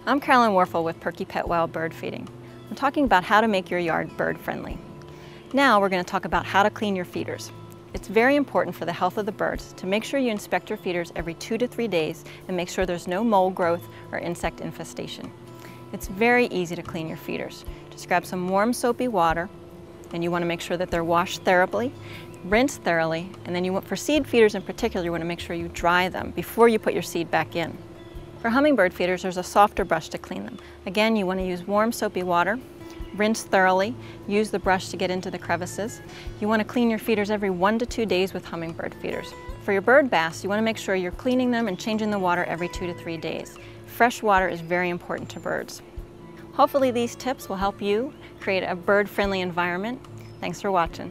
I'm Carolyn Warfel with Perky-Pet Wild Bird Feeding. I'm talking about how to make your yard bird friendly. Now we're going to talk about how to clean your feeders. It's very important for the health of the birds to make sure you inspect your feeders every 2 to 3 days and make sure there's no mold growth or insect infestation. It's very easy to clean your feeders. Just grab some warm soapy water, and you want to make sure that they're washed thoroughly, rinse thoroughly, and then for seed feeders in particular, you want to make sure you dry them before you put your seed back in. For hummingbird feeders, there's a softer brush to clean them. Again, you want to use warm soapy water, rinse thoroughly, use the brush to get into the crevices. You want to clean your feeders every 1 to 2 days with hummingbird feeders. For your bird baths, you want to make sure you're cleaning them and changing the water every 2 to 3 days. Fresh water is very important to birds. Hopefully these tips will help you create a bird-friendly environment. Thanks for watching.